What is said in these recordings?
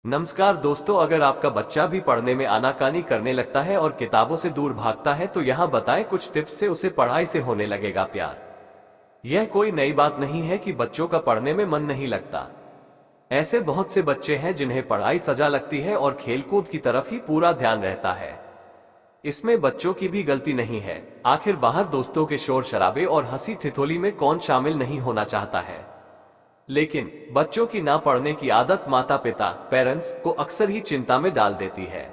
नमस्कार दोस्तों, अगर आपका बच्चा भी पढ़ने में आनाकानी करने लगता है और किताबों से दूर भागता है तो यहाँ बताएं कुछ टिप्स से उसे पढ़ाई से होने लगेगा प्यार। यह कोई नई बात नहीं है कि बच्चों का पढ़ने में मन नहीं लगता। ऐसे बहुत से बच्चे हैं जिन्हें पढ़ाई सजा लगती है और खेलकूद की तरफ ही पूरा ध्यान रहता है। इसमें बच्चों की भी गलती नहीं है। आखिर बाहर दोस्तों के शोर शराबे और हंसी ठिठोली में कौन शामिल नहीं होना चाहता है। लेकिन बच्चों की ना पढ़ने की आदत माता पिता पेरेंट्स को अक्सर ही चिंता में डाल देती है।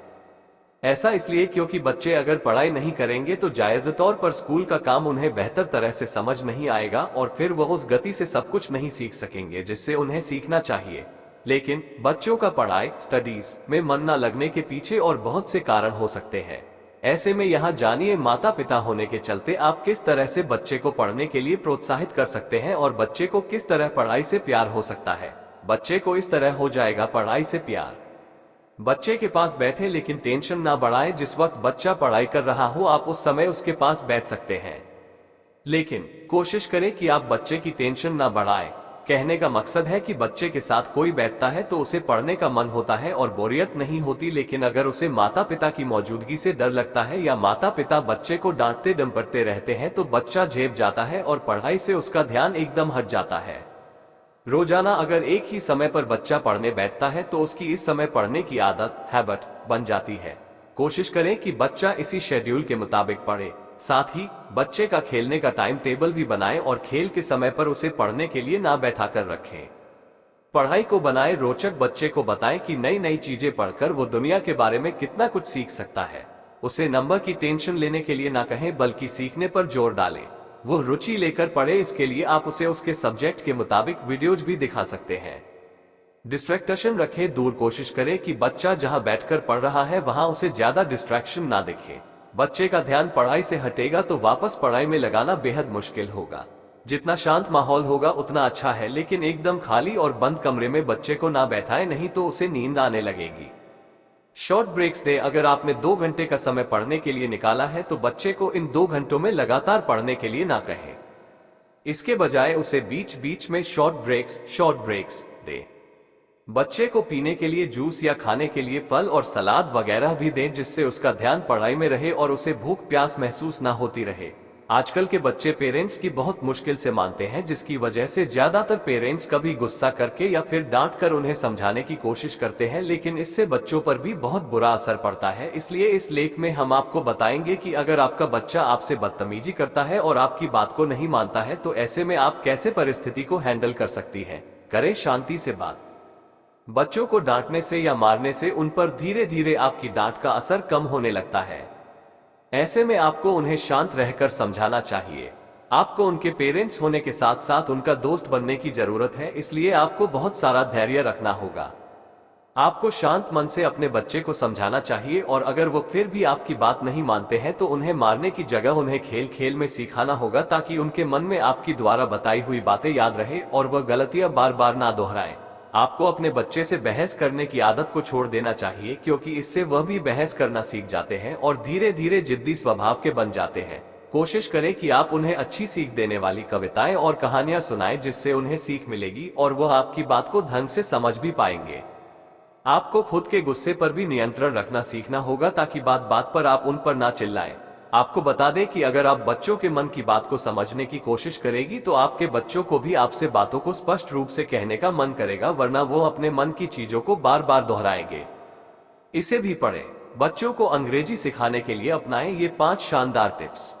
ऐसा इसलिए क्योंकि बच्चे अगर पढ़ाई नहीं करेंगे तो जायज तौर पर स्कूल का काम उन्हें बेहतर तरह से समझ नहीं आएगा और फिर वह उस गति से सब कुछ नहीं सीख सकेंगे जिससे उन्हें सीखना चाहिए। लेकिन बच्चों का पढ़ाई स्टडीज में मन न लगने के पीछे और बहुत से कारण हो सकते हैं। ऐसे में यहाँ जानिए माता पिता होने के चलते आप किस तरह से बच्चे को पढ़ने के लिए प्रोत्साहित कर सकते हैं और बच्चे को किस तरह पढ़ाई से प्यार हो सकता है। बच्चे को इस तरह हो जाएगा पढ़ाई से प्यार। बच्चे के पास बैठे लेकिन टेंशन ना बढ़ाएं। जिस वक्त बच्चा पढ़ाई कर रहा हो आप उस समय उसके पास बैठ सकते हैं, लेकिन कोशिश करें कि आप बच्चे की टेंशन ना बढ़ाएं। कहने का मकसद है कि बच्चे के साथ कोई बैठता है तो उसे पढ़ने का मन होता है और बोरियत नहीं होती, लेकिन अगर उसे माता पिता की मौजूदगी से डर लगता है या माता पिता बच्चे को डांटते डंपटते रहते हैं तो बच्चा झेप जाता है और पढ़ाई से उसका ध्यान एकदम हट जाता है। रोजाना अगर एक ही समय पर बच्चा पढ़ने बैठता है तो उसकी इस समय पढ़ने की आदत हैबिट बन जाती है। कोशिश करें कि बच्चा इसी शेड्यूल के मुताबिक पढ़े। साथ ही बच्चे का खेलने का टाइम टेबल भी बनाएं और खेल के समय पर उसे पढ़ने के लिए ना बैठा कर रखें। पढ़ाई को बनाए रोचक। बच्चे को बताएं कि नई नई चीजें पढ़कर वो दुनिया के बारे में कितना कुछ सीख सकता है। उसे नंबर की टेंशन लेने के लिए ना कहें बल्कि सीखने पर जोर डालें। वो रुचि लेकर पढ़े। इसके लिए आप उसे उसके सब्जेक्ट के मुताबिक वीडियोज भी दिखा सकते हैं। डिस्ट्रैक्शन रखें दूर। कोशिश करें कि बच्चा जहां बैठकर पढ़ रहा है वहां उसे ज्यादा डिस्ट्रैक्शन ना दिखे। बच्चे का ध्यान पढ़ाई से हटेगा तो वापस पढ़ाई में लगाना बेहद मुश्किल होगा। जितना शांत माहौल होगा उतना अच्छा है, लेकिन एकदम खाली और बंद कमरे में बच्चे को ना बैठाएं, नहीं तो उसे नींद आने लगेगी। शॉर्ट ब्रेक्स दें। अगर आपने 2 घंटे का समय पढ़ने के लिए निकाला है तो बच्चे को इन 2 घंटों में लगातार पढ़ने के लिए ना कहें। इसके बजाय उसे बीच बीच में शॉर्ट ब्रेक्स दें। बच्चे को पीने के लिए जूस या खाने के लिए फल और सलाद वगैरह भी दें, जिससे उसका ध्यान पढ़ाई में रहे और उसे भूख प्यास महसूस ना होती रहे। आजकल के बच्चे पेरेंट्स की बहुत मुश्किल से मानते हैं, जिसकी वजह से ज्यादातर पेरेंट्स कभी गुस्सा करके या फिर डांट कर उन्हें समझाने की कोशिश करते हैं, लेकिन इससे बच्चों पर भी बहुत बुरा असर पड़ता है। इसलिए इस लेख में हम आपको बताएंगे कि अगर आपका बच्चा आपसे बदतमीजी करता है और आपकी बात को नहीं मानता है तो ऐसे में आप कैसे परिस्थिति को हैंडल कर सकती हैं। करें शांति से बात। बच्चों को डांटने से या मारने से उन पर धीरे धीरे आपकी डांट का असर कम होने लगता है। ऐसे में आपको उन्हें शांत रहकर समझाना चाहिए। आपको उनके पेरेंट्स होने के साथ साथ उनका दोस्त बनने की जरूरत है, इसलिए आपको बहुत सारा धैर्य रखना होगा। आपको शांत मन से अपने बच्चे को समझाना चाहिए और अगर वो फिर भी आपकी बात नहीं मानते हैं तो उन्हें मारने की जगह उन्हें खेल खेल में सिखाना होगा, ताकि उनके मन में आपकी द्वारा बताई हुई बातें याद रहे और वह गलतियां बार बार ना दोहराएं। आपको अपने बच्चे से बहस करने की आदत को छोड़ देना चाहिए, क्योंकि इससे वह भी बहस करना सीख जाते हैं और धीरे धीरे जिद्दी स्वभाव के बन जाते हैं। कोशिश करें कि आप उन्हें अच्छी सीख देने वाली कविताएं और कहानियां सुनाएं, जिससे उन्हें सीख मिलेगी और वह आपकी बात को ढंग से समझ भी पाएंगे। आपको खुद के गुस्से पर भी नियंत्रण रखना सीखना होगा, ताकि बात बात पर आप उन पर ना चिल्लाएं। आपको बता दें कि अगर आप बच्चों के मन की बात को समझने की कोशिश करेगी तो आपके बच्चों को भी आपसे बातों को स्पष्ट रूप से कहने का मन करेगा, वरना वो अपने मन की चीजों को बार बार दोहराएंगे। इसे भी पढ़ें। बच्चों को अंग्रेजी सिखाने के लिए अपनाएं ये 5 शानदार टिप्स।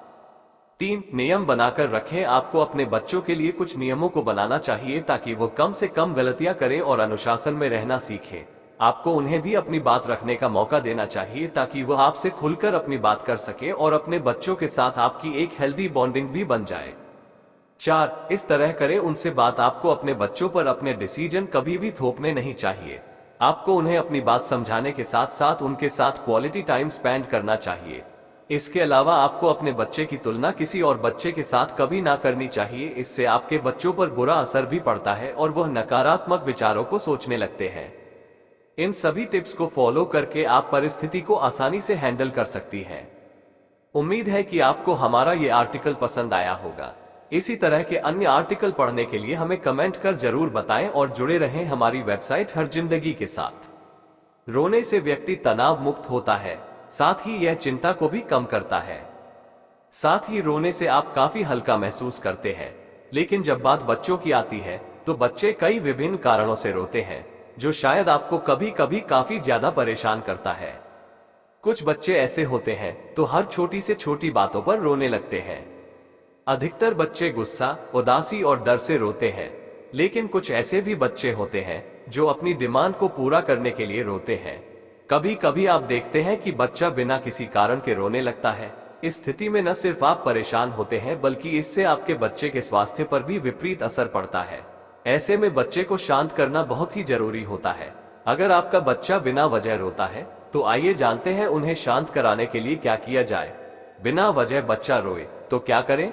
3 नियम बनाकर रखें। आपको अपने बच्चों के लिए कुछ नियमों को बनाना चाहिए ताकि वो कम से कम गलतियां करें और अनुशासन में रहना सीखें। आपको उन्हें भी अपनी बात रखने का मौका देना चाहिए ताकि वह आपसे खुलकर अपनी बात कर सके और अपने बच्चों के साथ आपकी एक हेल्दी बॉन्डिंग भी बन जाए। 4 इस तरह करें उनसे बात। आपको अपने बच्चों पर अपने डिसीजन कभी भी थोपने नहीं चाहिए। आपको उन्हें अपनी बात समझाने के साथ साथ उनके साथ क्वालिटी टाइम स्पेंड करना चाहिए। इसके अलावा आपको अपने बच्चे की तुलना किसी और बच्चे के साथ कभी ना करनी चाहिए। इससे आपके बच्चों पर बुरा असर भी पड़ता है और वह नकारात्मक विचारों को सोचने लगते हैं। इन सभी टिप्स को फॉलो करके आप परिस्थिति को आसानी से हैंडल कर सकती हैं। उम्मीद है कि आपको हमारा ये आर्टिकल पसंद आया होगा। इसी तरह के अन्य आर्टिकल पढ़ने के लिए हमें कमेंट कर जरूर बताएं और जुड़े रहें हमारी वेबसाइट हर जिंदगी के साथ। रोने से व्यक्ति तनाव मुक्त होता है, साथ ही यह चिंता को भी कम करता है। साथ ही रोने से आप काफी हल्का महसूस करते हैं। लेकिन जब बात बच्चों की आती है तो बच्चे कई विभिन्न कारणों से रोते हैं, जो शायद आपको कभी कभी काफी ज्यादा परेशान करता है। कुछ बच्चे ऐसे होते हैं तो हर छोटी से छोटी बातों पर रोने लगते हैं। अधिकतर बच्चे गुस्सा, उदासी और डर से रोते हैं, लेकिन कुछ ऐसे भी बच्चे होते हैं जो अपनी डिमांड को पूरा करने के लिए रोते हैं। कभी कभी आप देखते हैं कि बच्चा बिना किसी कारण के रोने लगता है। इस स्थिति में न सिर्फ आप परेशान होते हैं, बल्कि इससे आपके बच्चे के स्वास्थ्य पर भी विपरीत असर पड़ता है। ऐसे में बच्चे को शांत करना बहुत ही जरूरी होता है। अगर आपका बच्चा बिना वजह रोता है तो आइए जानते हैं उन्हें शांत कराने के लिए क्या किया जाए। बिना वजह बच्चा रोए तो क्या करें?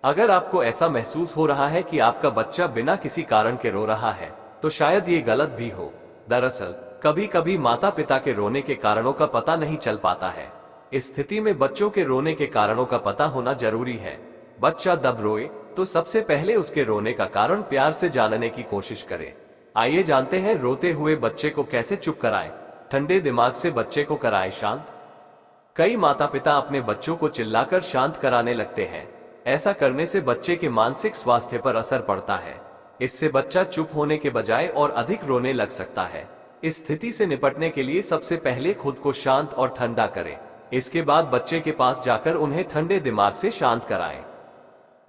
अगर आपको ऐसा महसूस हो रहा है कि आपका बच्चा बिना किसी कारण के रो रहा है, तो शायद ये गलत भी हो। दरअसल कभी कभी माता पिता के रोने के कारणों का पता नहीं चल पाता है। इस स्थिति में बच्चों के रोने के कारणों का पता होना जरूरी है। बच्चा जब रोए तो सबसे पहले उसके रोने का कारण प्यार से जानने की कोशिश करें। आइए जानते हैं रोते हुए बच्चे को कैसे चुप कराएं। ठंडे दिमाग से बच्चे को कराएं शांत। कई माता पिता अपने बच्चों को चिल्लाकर शांत कराने लगते हैं। ऐसा करने से बच्चे के मानसिक स्वास्थ्य पर असर पड़ता है। इससे बच्चा चुप होने के बजाय और अधिक रोने लग सकता है। इस स्थिति से निपटने के लिए सबसे पहले खुद को शांत और ठंडा करें। इसके बाद बच्चे के पास जाकर उन्हें ठंडे दिमाग से शांत कराएं।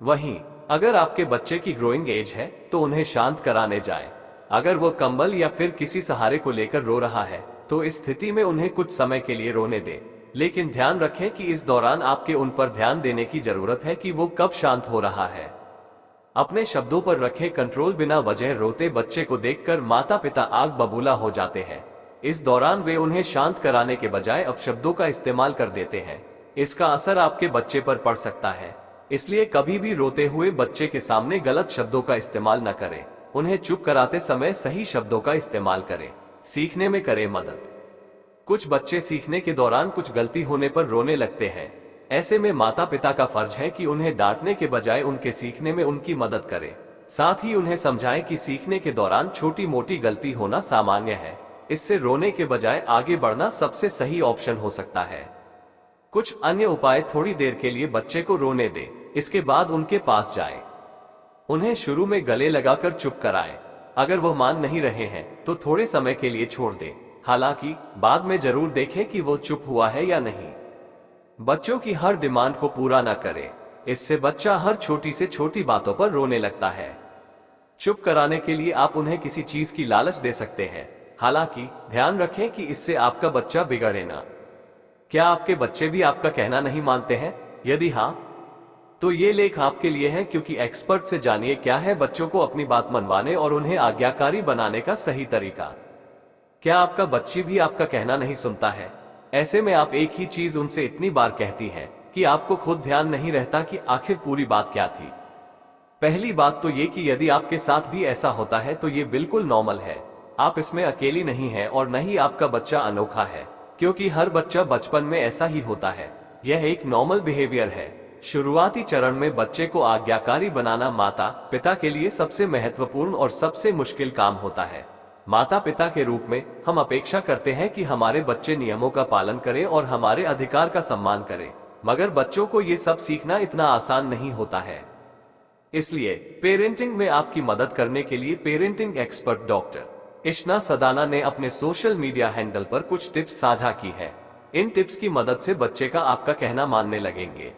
वहीं अगर आपके बच्चे की ग्रोइंग एज है तो उन्हें शांत कराने जाएं। अगर वो कंबल या फिर किसी सहारे को लेकर रो रहा है तो इस स्थिति में उन्हें कुछ समय के लिए रोने दें, लेकिन ध्यान रखें कि इस दौरान आपके उन पर ध्यान देने की जरूरत है कि वो कब शांत हो रहा है। अपने शब्दों पर रखें कंट्रोल। बिना वजह रोते बच्चे को देखकर माता पिता आग बबूला हो जाते हैं। इस दौरान वे उन्हें शांत कराने के बजाय अपशब्दों का इस्तेमाल कर देते हैं। इसका असर आपके बच्चे पर पड़ सकता है। इसलिए कभी भी रोते हुए बच्चे के सामने गलत शब्दों का इस्तेमाल न करें। उन्हें चुप कराते समय सही शब्दों का इस्तेमाल करें। सीखने में करें मदद। कुछ बच्चे सीखने के दौरान कुछ गलती होने पर रोने लगते हैं। ऐसे में माता पिता का फर्ज है कि उन्हें डांटने के बजाय उनके सीखने में उनकी मदद करें। साथ ही उन्हें समझाएं कि सीखने के दौरान छोटी मोटी गलती होना सामान्य है। इससे रोने के बजाय आगे बढ़ना सबसे सही ऑप्शन हो सकता है। कुछ अन्य उपाय। थोड़ी देर के लिए बच्चे को रोने दें, इसके बाद उनके पास जाएं। उन्हें शुरू में गले लगाकर चुप कराएं। अगर वो मान नहीं रहे हैं तो थोड़े समय के लिए छोड़ दें। हालांकि बाद में जरूर देखें कि वो चुप हुआ है या नहीं। बच्चों की हर डिमांड को पूरा न करें, इससे बच्चा हर छोटी से छोटी बातों पर रोने लगता है। चुप कराने के लिए आप उन्हें किसी चीज की लालच दे सकते हैं, हालांकि ध्यान रखें कि इससे आपका बच्चा बिगड़े ना। क्या आपके बच्चे भी आपका कहना नहीं मानते हैं? यदि हाँ, तो ये लेख आपके लिए है, क्योंकि एक्सपर्ट से जानिए क्या है बच्चों को अपनी बात मनवाने और उन्हें आज्ञाकारी बनाने का सही तरीका। क्या आपका बच्ची भी आपका कहना नहीं सुनता है? ऐसे में आप एक ही चीज उनसे इतनी बार कहती हैं कि आपको खुद ध्यान नहीं रहता कि आखिर पूरी बात क्या थी। पहली बात तो ये कि यदि आपके साथ भी ऐसा होता है तो ये बिल्कुल नॉर्मल है। आप इसमें अकेली नहीं हैं और न ही आपका बच्चा अनोखा है, क्योंकि हर बच्चा बचपन में ऐसा ही होता है। यह एक नॉर्मल बिहेवियर है। शुरुआती चरण में बच्चे को आज्ञाकारी बनाना माता पिता के लिए सबसे महत्वपूर्ण और सबसे मुश्किल काम होता है। माता पिता के रूप में हम अपेक्षा करते हैं कि हमारे बच्चे नियमों का पालन करें और हमारे अधिकार का सम्मान करें, मगर बच्चों को ये सब सीखना इतना आसान नहीं होता है। इसलिए पेरेंटिंग में आपकी मदद करने के लिए पेरेंटिंग एक्सपर्ट डॉक्टर इशना सदाना ने अपने सोशल मीडिया हैंडल पर कुछ टिप्स साझा की है। इन टिप्स की मदद से बच्चे का आपका कहना मानने लगेंगे।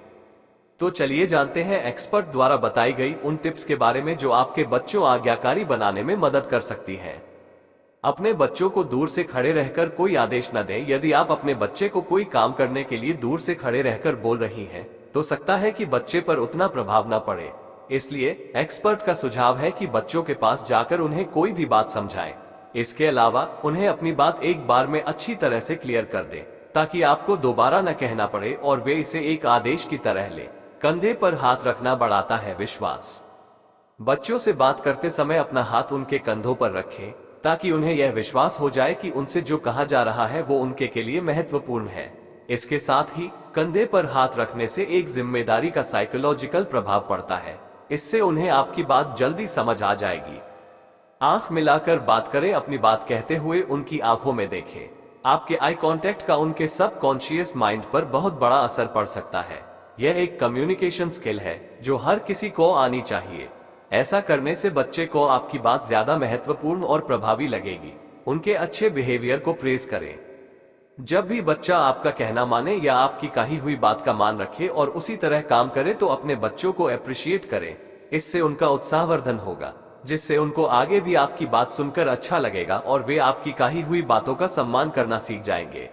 तो चलिए जानते हैं एक्सपर्ट द्वारा बताई गई उन टिप्स के बारे में जो आपके बच्चों आज्ञाकारी बनाने में मदद कर सकती हैं। अपने बच्चों को दूर से खड़े रहकर कोई आदेश न दें। यदि आप अपने बच्चे को कोई काम करने के लिए दूर से खड़े रहकर बोल रही हैं, तो सकता है कि बच्चे पर उतना प्रभाव न पड़े। इसलिए एक्सपर्ट का सुझाव है कि बच्चों के पास जाकर उन्हें कोई भी बात समझाएं। इसके अलावा उन्हें अपनी बात एक बार में अच्छी तरह से क्लियर कर दें, ताकि आपको दोबारा न कहना पड़े और वे इसे एक आदेश की तरह लें। कंधे पर हाथ रखना बढ़ाता है विश्वास। बच्चों से बात करते समय अपना हाथ उनके कंधों पर रखें, ताकि उन्हें यह विश्वास हो जाए कि उनसे जो कहा जा रहा है वो उनके के लिए महत्वपूर्ण है। इसके साथ ही कंधे पर हाथ रखने से एक जिम्मेदारी का साइकोलॉजिकल प्रभाव पड़ता है। इससे उन्हें आपकी बात जल्दी समझ आ जाएगी। आंख मिलाकर बात करें, अपनी बात कहते हुए उनकी आंखों में देखें। आपके आई कांटेक्ट का उनके सबकॉन्शियस माइंड पर बहुत बड़ा असर पड़ सकता है। यह एक कम्युनिकेशन स्किल है जो हर किसी को आनी चाहिए। ऐसा करने से बच्चे को आपकी बात ज्यादा महत्वपूर्ण और प्रभावी लगेगी। उनके अच्छे बिहेवियर को प्रेज करें। जब भी बच्चा आपका कहना माने या आपकी कही हुई बात का मान रखे और उसी तरह काम करे तो अपने बच्चों को अप्रिशिएट करें। इससे उनका उत्साहवर्धन होगा, जिससे उनको आगे भी आपकी बात सुनकर अच्छा लगेगा और वे आपकी कही हुई बातों का सम्मान करना सीख जाएंगे।